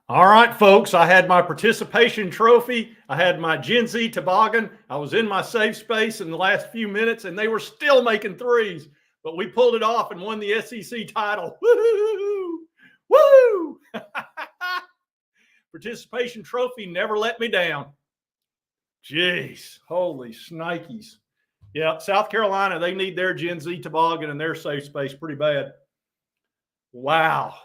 All right, folks, I had my participation trophy. I had my Gen Z toboggan. I was in my safe space in the last few minutes, and they were still making threes. But we pulled it off and won the SEC title. Woo! Woo! Participation trophy never let me down. Jeez, holy shnikes. Yeah, South Carolina, they need their Gen Z toboggan and their safe space pretty bad. Wow.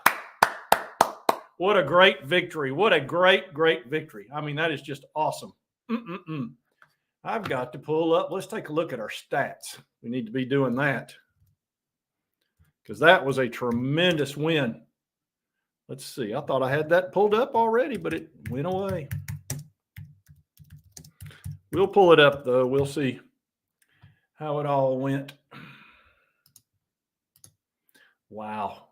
What a great victory. What a great, great victory. I mean, that is just awesome. I've got to pull up. Let's take a look at our stats. We need to be doing that because that was a tremendous win. Let's see. I thought I had that pulled up already, but it went away. We'll pull it up, though. We'll see how it all went. Wow.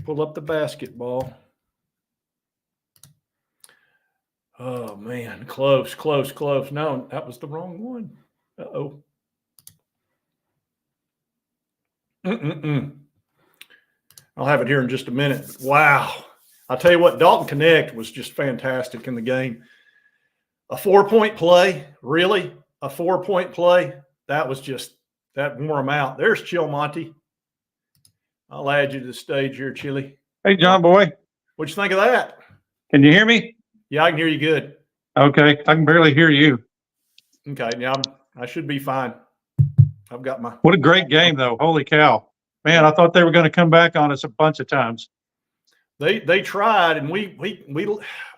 Pull up the basketball. Oh, man. Close. No, that was the wrong one. Uh-oh. I'll have it here in just a minute. Wow. I'll tell you what, Dalton Connect was just fantastic in the game. A 4-point play, really? A 4-point play? That was just, that wore him out. There's Chill Monty. I'll add you to the stage here, Chili. Hey, John boy. What'd you think of that? Can you hear me? Yeah, I can hear you good. Okay. I can barely hear you. Okay. Yeah, I should be fine. I've got my. What a great game, though. Holy cow. Man, I thought they were going to come back on us a bunch of times. They tried, and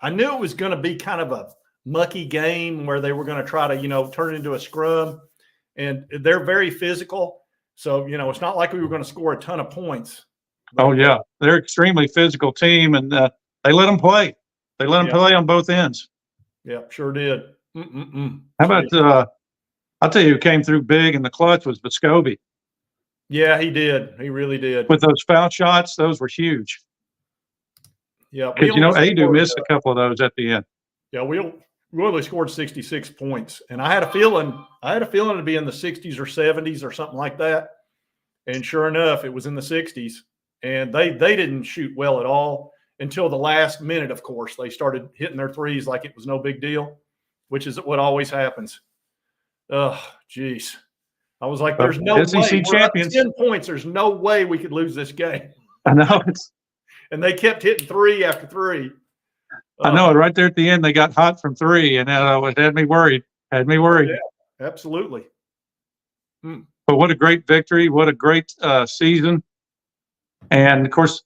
I knew it was going to be kind of a mucky game where they were going to try to, turn it into a scrum. And they're very physical. So, it's not like we were going to score a ton of points. Oh, yeah. They're an extremely physical team, and they let them play. They let them play on both ends. Yeah, sure did. How about I'll tell you who came through big in the clutch was Vescovi. Yeah, he did. He really did. With those foul shots, those were huge. Yeah. Because, Adu missed a couple of those at the end. Yeah, we only scored 66 points. And I had a feeling to be in the 60s or 70s or something like that. And sure enough, it was in the 60s. And they didn't shoot well at all until the last minute, of course. They started hitting their threes like it was no big deal, which is what always happens. Oh, geez. I was like, there's no SEC way. champions. 10 points. There's no way we could lose this game. I know. And they kept hitting three after three. I know it. Right there at the end, they got hot from three, and it had me worried. Yeah, absolutely. But what a great victory. What a great season. And, of course,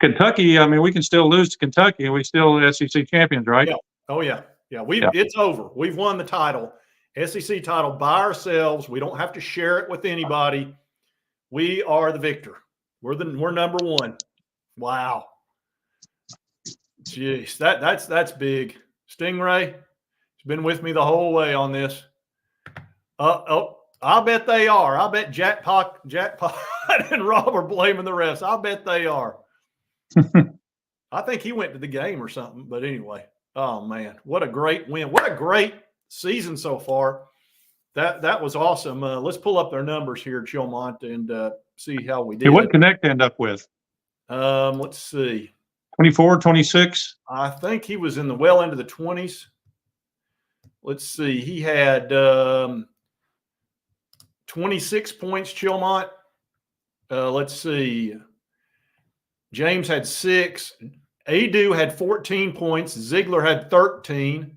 Kentucky, I mean, we can still lose to Kentucky, and we still SEC champions, right? Yeah. Oh, yeah. Yeah, it's over. We've won the title, SEC title by ourselves. We don't have to share it with anybody. We are the victor. We're number one. Wow. Jeez, that's big. Stingray has been with me the whole way on this. I bet they are. I bet Jackpot and Rob are blaming the refs. I bet they are. I think he went to the game or something. But anyway, oh man, what a great win! What a great season so far. That was awesome. Let's pull up their numbers here, Chilmont, and see how we did. Hey, what Connect end up with? Let's see. 24, 26? I think he was in the well into the 20s. Let's see. He had 26 points, Chilmont. Let's see. James had 6. Adu had 14 points. Ziegler had 13.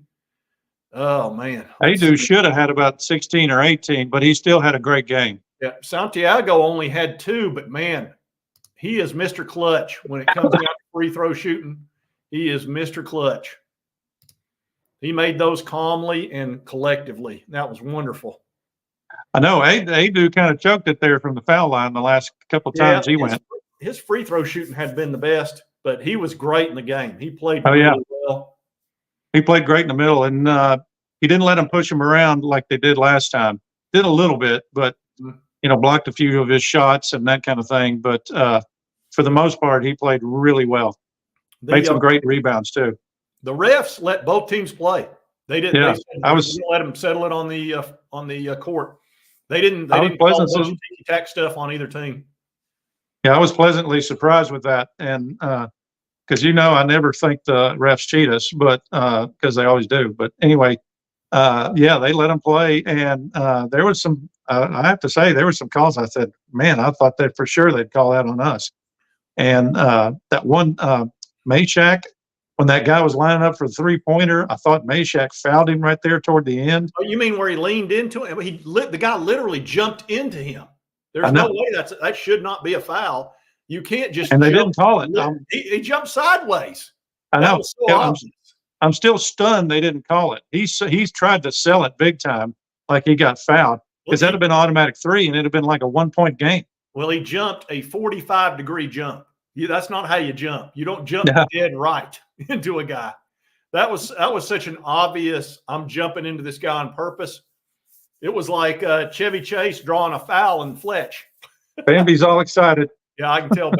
Oh, man. Adu should have had about 16 or 18, but he still had a great game. Yeah, Santiago only had 2, but, man, he is Mr. Clutch when it comes down to free throw shooting. He is Mr. Clutch. He made those calmly and collectively. That was wonderful. I know. Adu kind of choked it there from the foul line the last couple of times he went. His free throw shooting had been the best, but he was great in the game. He played really well. He played great in the middle, and he didn't let him push him around like they did last time. Did a little bit, but, blocked a few of his shots and that kind of thing. But for the most part, he played really well. Made some great rebounds, too. The refs let both teams play. They didn't. Yeah, they didn't let them settle it on the court. They didn't call tiki-tack stuff on either team. Yeah, I was pleasantly surprised with that, and because I never think the refs cheat us, but because they always do. But anyway, yeah, they let them play, and there was some. I have to say, there were some calls. I said, "Man, I thought that for sure they'd call that on us." And that one Meshack, when that guy was lining up for the 3-pointer, I thought Meshack fouled him right there toward the end. Oh, you mean where he leaned into him? The guy literally jumped into him. I There's no know, way that should not be a foul. You can't just and they jump. didn't call it. He jumped sideways. I That know. was so Yeah, obvious. I'm still stunned they didn't call it. He's tried to sell it big time, like he got fouled, Well, because that'd have been an automatic 3, and it'd have been like a 1-point game. he jumped a 45-degree jump. That's not how you jump. You don't jump Yeah. dead right into a guy. That was such an obvious, I'm jumping into this guy on purpose. It was like Chevy Chase drawing a foul in Fletch. Bambi's all excited. Yeah, I can tell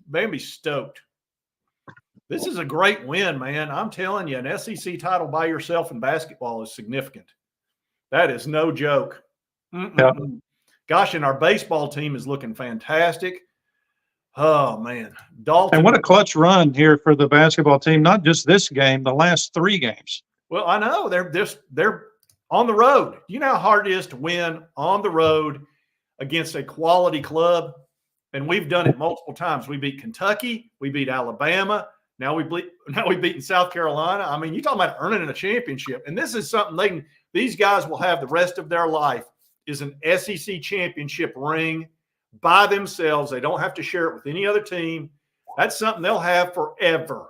Bambi's stoked. This is a great win, man. I'm telling you, an SEC title by yourself in basketball is significant. That is no joke. Yeah. Gosh, and our baseball team is looking fantastic. Oh, man. Dalton. And what a clutch run here for the basketball team, not just this game, the last 3 games. Well, I know. They're on the road. You know how hard it is to win on the road against a quality club? And we've done it multiple times. We beat Kentucky. We beat Alabama. Now we beat South Carolina. I mean, you're talking about earning a championship. And this is something these guys will have the rest of their life, is an SEC championship ring by themselves. They don't have to share it with any other team. That's something they'll have forever.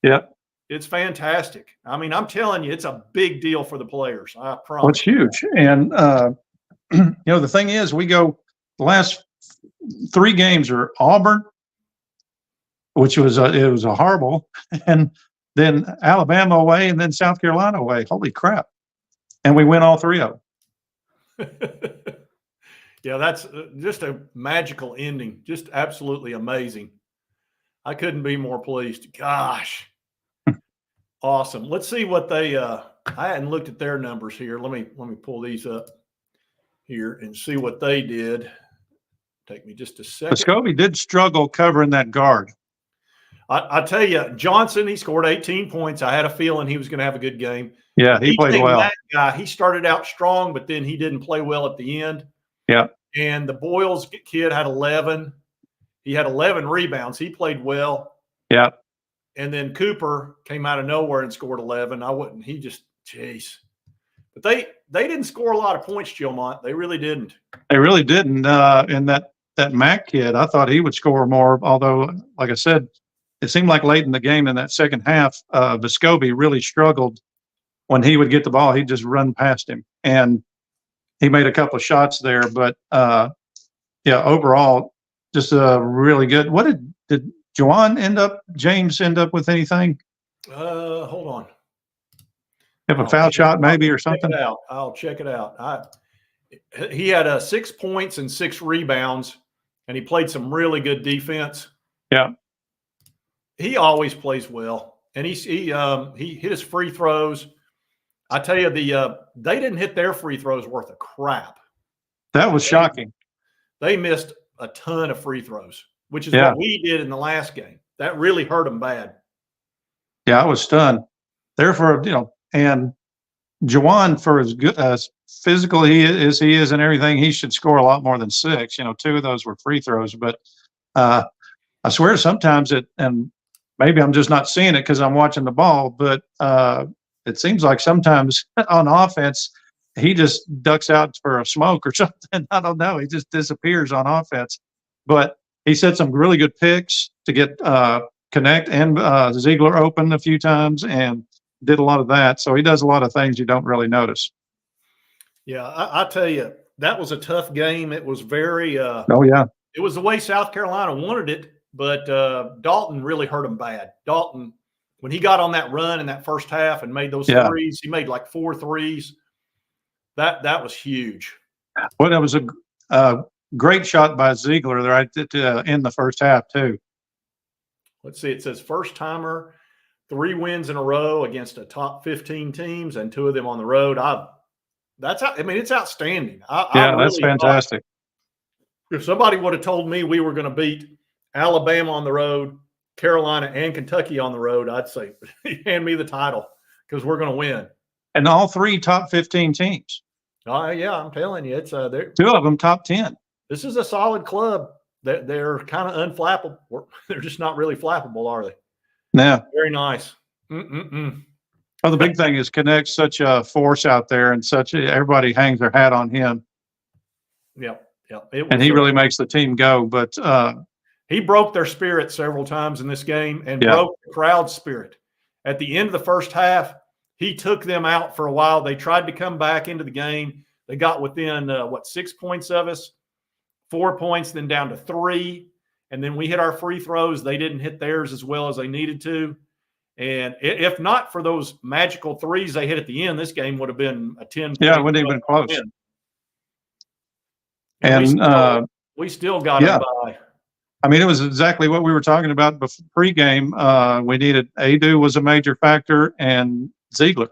Yeah. It's fantastic. I mean, I'm telling you, it's a big deal for the players. I promise. Well, it's huge. And, the thing is, the last 3 games are Auburn, which was a horrible, and then Alabama away, and then South Carolina away. Holy crap. And we win all 3 of them. Yeah, that's just a magical ending. Just absolutely amazing. I couldn't be more pleased. Gosh. Awesome. Let's see what they I hadn't looked at their numbers here. Let me pull these up here and see what they did. Take me just a second. Muscovy did struggle covering that guard. I tell you, Johnson, he scored 18 points. I had a feeling he was going to have a good game. Yeah, he played well. That guy, he started out strong, but then he didn't play well at the end. Yeah. And the Boyles kid had 11. He had 11 rebounds. He played well. Yeah. And then Cooper came out of nowhere and scored 11. Jeez. But they didn't score a lot of points, Gilmont. They really didn't. They really didn't. And that Mac kid, I thought he would score more. Although, like I said, it seemed like late in the game in that second half, Vescovi really struggled. When he would get the ball, he'd just run past him. And he made a couple of shots there. But, overall, just really good. What did James end up with anything? Hold on. Have a foul shot maybe or something? I'll check it out. He had 6 points and 6 rebounds, and he played some really good defense. Yeah. He always plays well, and he hit his free throws. I tell you, they didn't hit their free throws worth a crap. That was shocking. They missed a ton of free throws, which is what we did in the last game. That really hurt them bad. Yeah, I was stunned. Therefore, and Juwan, for as good as physical he is and everything, he should score a lot more than 6. 2 of those were free throws. But I swear sometimes and maybe I'm just not seeing it because I'm watching the ball, but it seems like sometimes on offense, he just ducks out for a smoke or something. I don't know. He just disappears on offense. But he set some really good picks to get connect and Ziegler open a few times and did a lot of that. So he does a lot of things you don't really notice. Yeah, I tell you, that was a tough game. It was very oh, yeah. It was the way South Carolina wanted it, but Dalton really hurt him bad. Dalton, when he got on that run in that first half and made those threes, he made like 4 threes. That was huge. Well, that was a great shot by Ziegler right in the first half too. Let's see. It says first timer, 3 wins in a row against a top 15 teams and 2 of them on the road. It's outstanding. That's fantastic. If somebody would have told me we were going to beat Alabama on the road, Carolina and Kentucky on the road, I'd say hand me the title because we're going to win. And all 3 top 15 teams. Yeah, I'm telling you, it's 2 of them top 10. This is a solid club. They're kind of unflappable. They're just not really flappable, are they? Yeah. Very nice. Well, the big thing is Connect's such a force out there, and everybody hangs their hat on him. Yeah. And he really makes the team go. But he broke their spirit several times in this game and broke the crowd's spirit. At the end of the first half, he took them out for a while. They tried to come back into the game. They got within 6 points of us, 4 points, then down to 3. And then we hit our free throws. They didn't hit theirs as well as they needed to. And if not for those magical threes they hit at the end, this game would have been a 10. Yeah, it wouldn't have been close. Win. And we still got it by. I mean, it was exactly what we were talking about pregame. We needed Adu was a major factor, and Ziegler.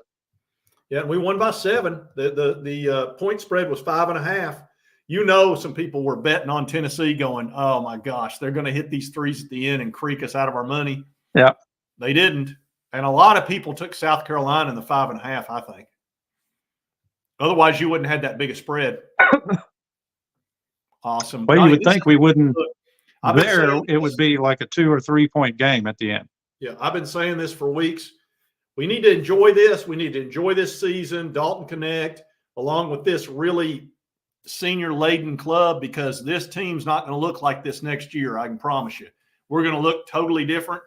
Yeah, we won by 7. The point spread was 5.5. You know, some people were betting on Tennessee, going, "Oh my gosh, they're going to hit these threes at the end and creak us out of our money." Yeah, they didn't, and a lot of people took South Carolina in the 5.5. I think. Otherwise, you wouldn't have had that big a spread. Awesome. Well, you would think we wouldn't. It would be like a 2 or 3 point game at the end. Yeah, I've been saying this for weeks. We need to enjoy this. We need to enjoy this season, Dalton Connect, along with this really senior-laden club, because this team's not going to look like this next year, I can promise you. We're going to look totally different.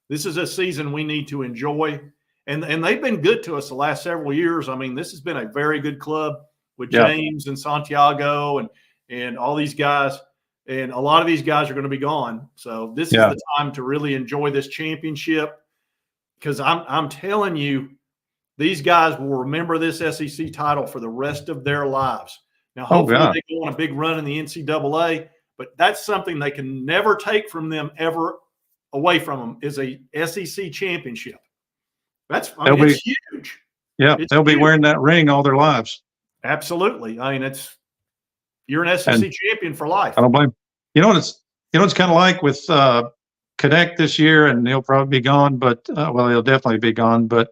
This is a season we need to enjoy. And they've been good to us the last several years. I mean, this has been a very good club with James and Santiago and all these guys. And a lot of these guys are going to be gone. So this is the time to really enjoy this championship, because I'm telling you, these guys will remember this SEC title for the rest of their lives. Now, hopefully they go on a big run in the NCAA, but that's something they can never take from them, ever away from them, is a SEC championship. It's huge. Yeah, they'll be wearing that ring all their lives. Absolutely. I mean, you're an SEC champion for life. I don't blame. You know what it's kind of like with Connect this year, and he'll probably be gone, but he'll definitely be gone. But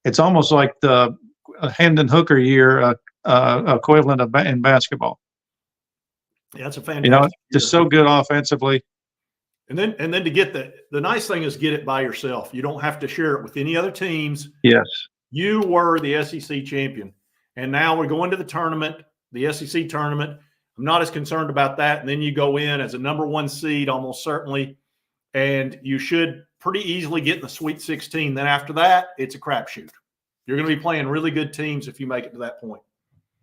it's almost like the Hendon Hooker year equivalent in basketball. Yeah, that's a fantastic. Just so good offensively. And then to get the nice thing is get it by yourself. You don't have to share it with any other teams. Yes. You were the SEC champion, and now we're going to the tournament, the SEC tournament. I'm not as concerned about that. And then you go in as a number 1 seed, almost certainly, and you should pretty easily get in the Sweet 16. Then after that, it's a crapshoot. You're going to be playing really good teams if you make it to that point.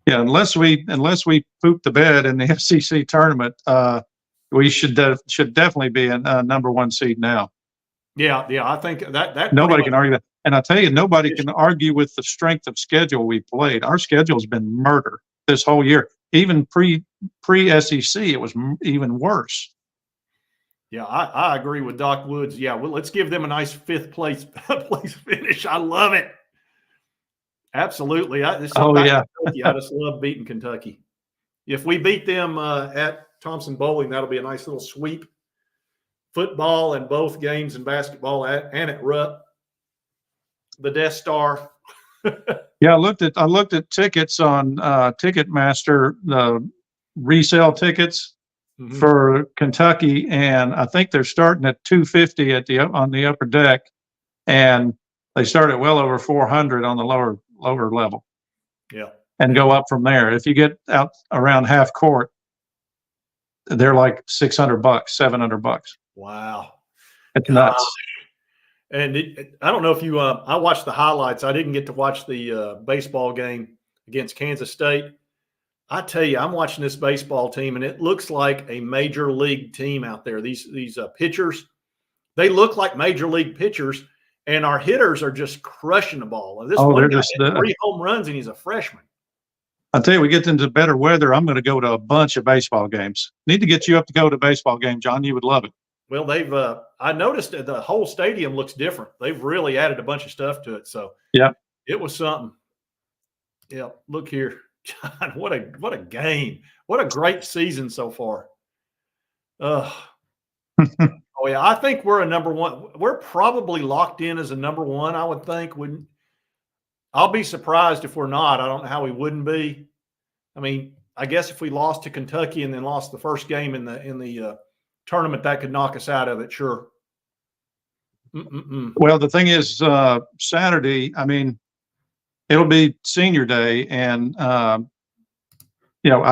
Yeah, unless we poop the bed in the SEC tournament, we should definitely be a number 1 seed now. Yeah, I think that nobody can argue that. And I tell you, nobody can argue with the strength of schedule we played. Our schedule's been murder this whole year. Even pre-SEC, it was even worse. Yeah, I agree with Doc Woods. Yeah, well, let's give them a nice 5th place finish. I love it. Absolutely. I just love beating Kentucky. If we beat them at Thompson Bowling, that'll be a nice little sweep. Football and both games in basketball and at Rupp, the Death Star. Yeah, I looked at tickets on Ticketmaster, the resale tickets for Kentucky, and I think they're starting at $250 on the upper deck, and they start at well over $400 on the lower level. Yeah, and go up from there. If you get out around half court, they're like $600, $700. Wow, it's nuts. And I don't know if you I watched the highlights. I didn't get to watch the baseball game against Kansas State. I tell you, I'm watching this baseball team, and it looks like a major league team out there. These pitchers, they look like major league pitchers, and our hitters are just crushing the ball. This one guy had 3 home runs, and he's a freshman. I'll tell you, we get into better weather, I'm going to go to a bunch of baseball games. Need to get you up to go to a baseball game, John. You would love it. Well, they've I noticed that the whole stadium looks different. They've really added a bunch of stuff to it. So yeah, it was something. Yeah, look here. John, what a game. What a great season so far. Oh yeah, I think we're a number one. We're probably locked in as a number one. I would think. Wouldn't I'll be surprised if we're not. I don't know how we wouldn't be. I mean, I guess if we lost to Kentucky and then lost the first game in the tournament, that could knock us out of it. Sure. Well, the thing is, Saturday, I mean, it'll be senior day, and I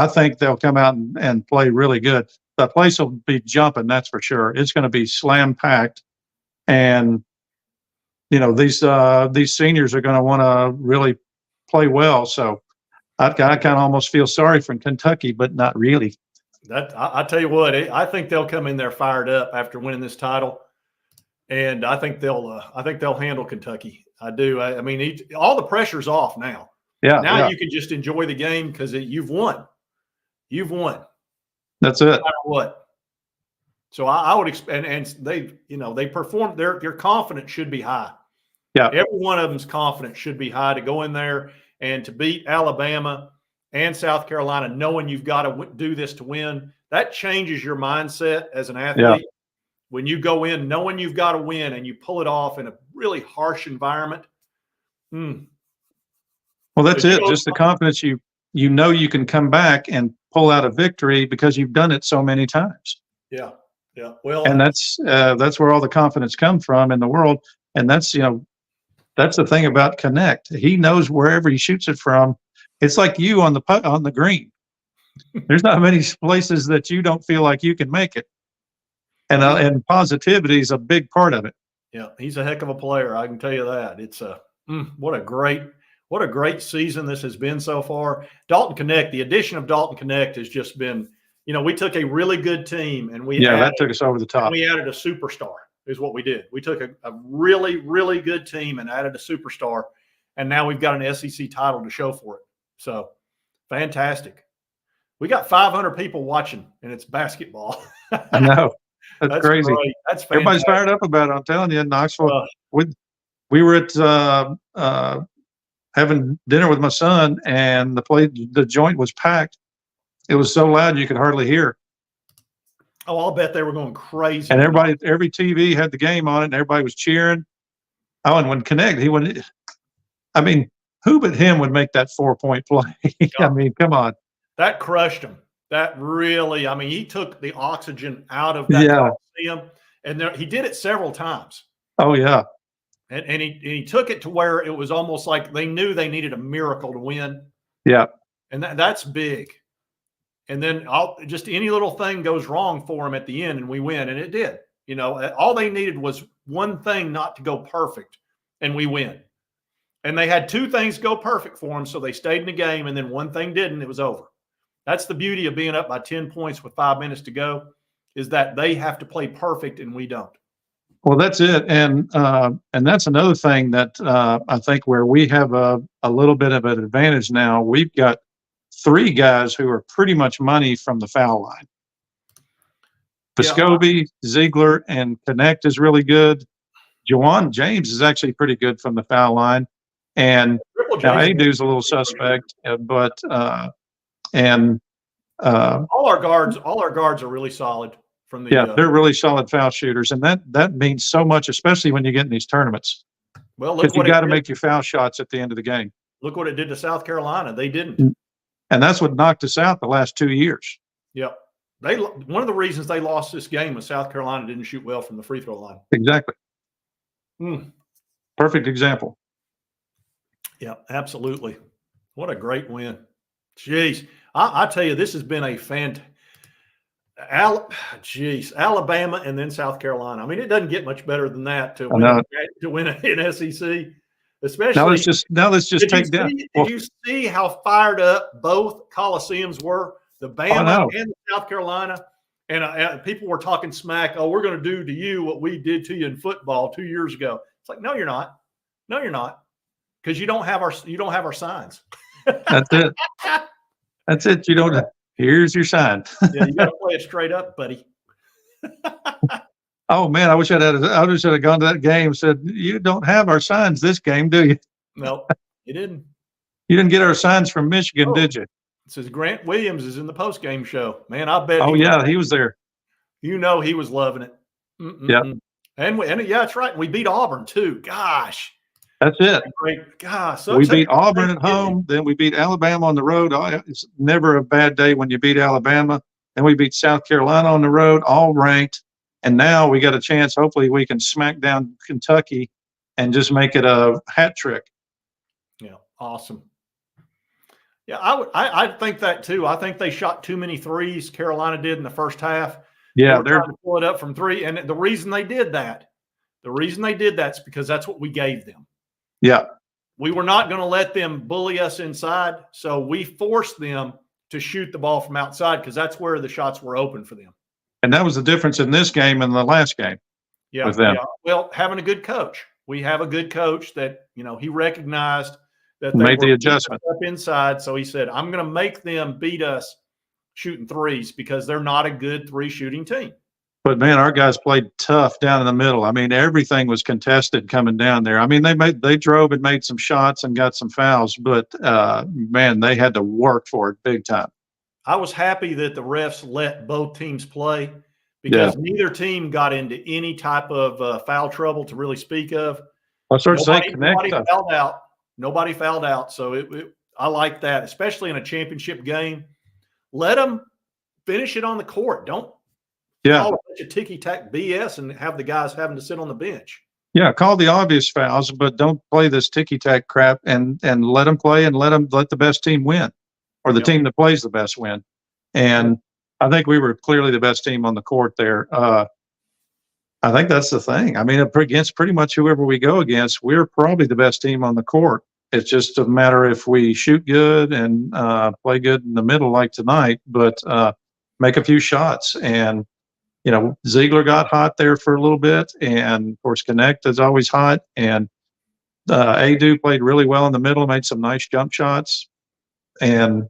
think they'll come out and play really good. The place will be jumping, that's for sure. It's going to be slam packed, and these seniors are going to want to really play well. So I kind of almost feel sorry for Kentucky, but not really. I tell you what, I think they'll come in there fired up after winning this title, and I think they'll handle Kentucky. I do. I mean, all the pressure's off now. Yeah. Now you can just enjoy the game because you've won. You've won. That's it. No matter what. So I would expect, and they performed. Their confidence should be high. Yeah. Every one of them's confidence should be high to go in there and to beat Alabama and South Carolina, knowing you've got to do this to win. That changes your mindset as an athlete. Yeah. When you go in knowing you've got to win and you pull it off in a really harsh environment. Well, that's it. Just the confidence you you can come back and pull out a victory because you've done it so many times. Yeah. Yeah. Well, and that's where all the confidence comes from in the world. And that's the thing about Connect. He knows wherever he shoots it from. It's like you on the green. There's not many places that you don't feel like you can make it. And positivity is a big part of it. Yeah, he's a heck of a player. I can tell you that. It's what a great season this has been so far. Dalton Connect, the addition of Dalton Connect has just been, we took a really good team and that took us over the top. We added a superstar is what we did. We took a really, really good team and added a superstar, and now we've got an SEC title to show for it. So fantastic. We got 500 people watching, and it's basketball. I know. That's crazy. Great. That's fantastic. Everybody's fired up about it. I'm telling you, in Knoxville, we were at having dinner with my son, and the joint was packed. It was so loud you could hardly hear. Oh, I'll bet they were going crazy. And every TV had the game on it, and everybody was cheering. Oh, and when Connect, I mean, who but him would make that 4-point play? I mean, come on. That crushed him. That really, I mean, he took the oxygen out of that Coliseum, and he did it several times. Oh, yeah. And he took it to where it was almost like they knew they needed a miracle to win. Yeah. And that's big. And then just any little thing goes wrong for him at the end, and we win, and it did. All they needed was one thing not to go perfect, and we win. And they had two things go perfect for them, so they stayed in the game, and then one thing didn't. It was over. That's the beauty of being up by 10 points with 5 minutes to go, is that they have to play perfect and we don't. Well, that's it. And that's another thing that I think where we have a little bit of an advantage now. We've got 3 guys who are pretty much money from the foul line. Piscobi, Ziegler, and Connect is really good. Juwan James is actually pretty good from the foul line. And now Adu's a little suspect, but all our guards are really solid from the they're really solid foul shooters, and that means so much, especially when you get in these tournaments. Well, because you got to make your foul shots at the end of the game. Look what it did to South Carolina. They didn't, and that's what knocked us out the last 2 years. Yeah, one of the reasons they lost this game was South Carolina didn't shoot well from the free throw line. Exactly. Perfect example. Yeah, absolutely. What a great win. Jeez. I tell you, this has been a Alabama and then South Carolina. I mean, it doesn't get much better than that to win an SEC. Especially now let's just take down. Did you see how fired up both Coliseums were? The Bama and the South Carolina. And people were talking smack. Oh, we're going to do to you what we did to you in football 2 years ago. It's like, no, you're not. No, you're not. Because you don't have our signs. That's it. That's it. You don't. Here's your sign. Yeah, you got to play it straight up, buddy. Oh man, I wish I had gone to that game and said, "You don't have our signs this game, do you?" No, you didn't. You didn't get our signs from Michigan, did you? It says Grant Williams is in the post-game show. Man, I bet. He was there. He was loving it. Yeah, And yeah, that's right. We beat Auburn too. Gosh, that's it. great. Gosh, We beat Auburn great at home, then we beat Alabama on the road. It's never a bad day when you beat Alabama. Then we beat South Carolina on the road, all ranked. And now we got a chance. Hopefully, we can smack down Kentucky and just make it a hat trick. Yeah, awesome. Yeah, I think that too. I think they shot too many threes. Carolina did in the first half. Yeah, they were trying to pull it up from three, and the reason they did that is because that's what we gave them. Yeah, we were not going to let them bully us inside, so we forced them to shoot the ball from outside because that's where the shots were open for them. and that was the difference in this game and the last game. Yeah, with them. Yeah. Well, having a good coach, we have a good coach that he recognized that they made were the adjustment up inside. So he said, "I'm going to make them beat us shooting threes because they're not a good three shooting team." But man, our guys played tough down in the middle. I mean, everything was contested coming down there. I mean, they drove and made some shots and got some fouls, but man, they had to work for it big time. I was happy that the refs let both teams play because neither team got into any type of foul trouble to really speak of. Nobody fouled out. Nobody fouled out. So I like that, especially in a championship game. Let them finish it on the court. Don't call a bunch of ticky-tack BS and have the guys having to sit on the bench. Yeah, call the obvious fouls, but don't play this ticky-tack crap and let them play and let the best team win, or the team that plays the best win. And I think we were clearly the best team on the court there. I think that's the thing. I mean, against pretty much whoever we go against, we're probably the best team on the court. It's just a matter if we shoot good and play good in the middle like tonight, but make a few shots. And, Ziegler got hot there for a little bit. And, of course, Connect is always hot. And Adu played really well in the middle, made some nice jump shots. And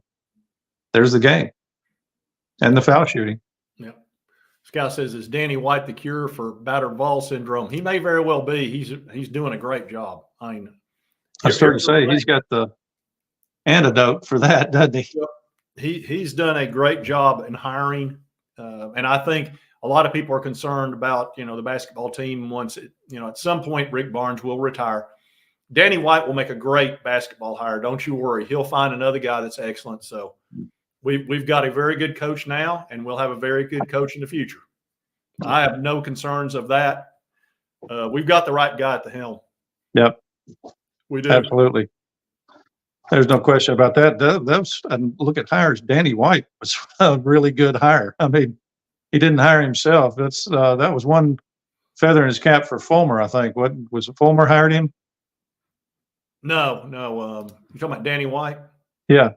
there's the game. And the foul shooting. Yeah. Scout says, "Is Danny White the cure for battered ball syndrome?" He may very well be. He's doing a great job. I mean, I started to say he's got the antidote for that, doesn't he? He's done a great job in hiring, and I think a lot of people are concerned about the basketball team once at some point Rick Barnes will retire. Danny White will make a great basketball hire. Don't you worry. He'll find another guy that's excellent. So we've got a very good coach now, and we'll have a very good coach in the future. I have no concerns of that. We've got the right guy at the helm. Yep. We do. Absolutely. There's no question about that. And look at hires. Danny White was a really good hire. I mean, he didn't hire himself. That was one feather in his cap for Fulmer, I think. What was it? Fulmer hired him? No. You talking about Danny White? Yeah.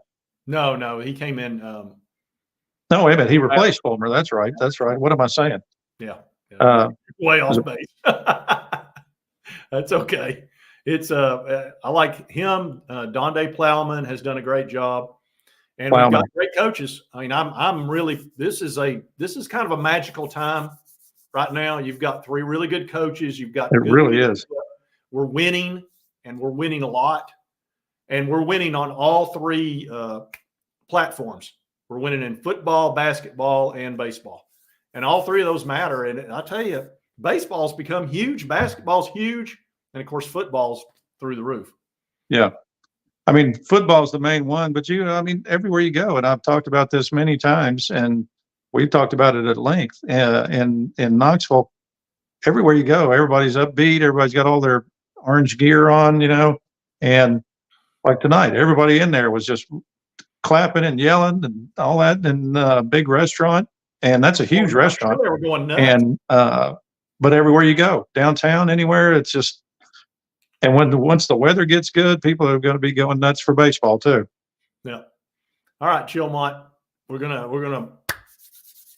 No. He came in. No, wait a minute. He replaced Fulmer. That's right. What am I saying? Yeah. Way off base. That's okay. It's I like him. Donde Plowman has done a great job, and we've got great coaches. I mean, I'm really. This is kind of a magical time right now. You've got three really good coaches. You've got it really is. We're winning, and we're winning a lot, and we're winning on all three platforms. We're winning in football, basketball, and baseball, and all three of those matter. And I tell you, baseball's become huge, basketball's huge. And, of course, football's through the roof. Yeah. I mean, football's the main one, but, everywhere you go, and I've talked about this many times, and we've talked about it at length in Knoxville. Everywhere you go, everybody's upbeat. Everybody's got all their orange gear on, and like tonight, everybody in there was just clapping and yelling and all that in a big restaurant. And that's a huge restaurant. Sure they were going nuts. And, but everywhere you go, downtown, anywhere, it's just, and once the weather gets good, people are going to be going nuts for baseball too. Yeah. All right, Chilmont. We're gonna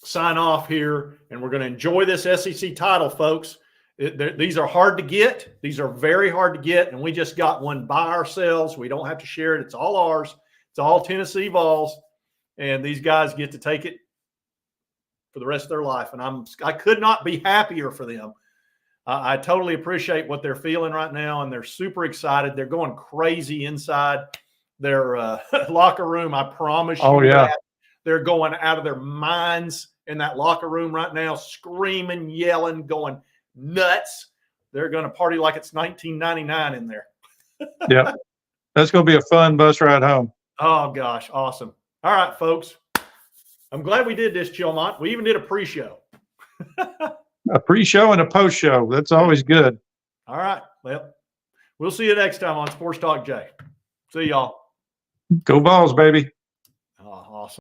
sign off here, and we're gonna enjoy this SEC title, folks. These are hard to get. These are very hard to get, and we just got one by ourselves. We don't have to share it. It's all ours. It's all Tennessee Vols, and these guys get to take it for the rest of their life. And I could not be happier for them. I totally appreciate what they're feeling right now, and they're super excited. They're going crazy inside their locker room. I promise you. Oh, yeah. That. They're going out of their minds in that locker room right now, screaming, yelling, going nuts. They're going to party like it's 1999 in there. Yep. That's going to be a fun bus ride home. Oh, gosh. Awesome. All right, folks. I'm glad we did this, Chilmont. We even did a pre-show. A pre-show and a post-show. That's always good. All right. Well, we'll see you next time on Sports Talk Jay. See y'all. Go Vols, baby. Oh, awesome.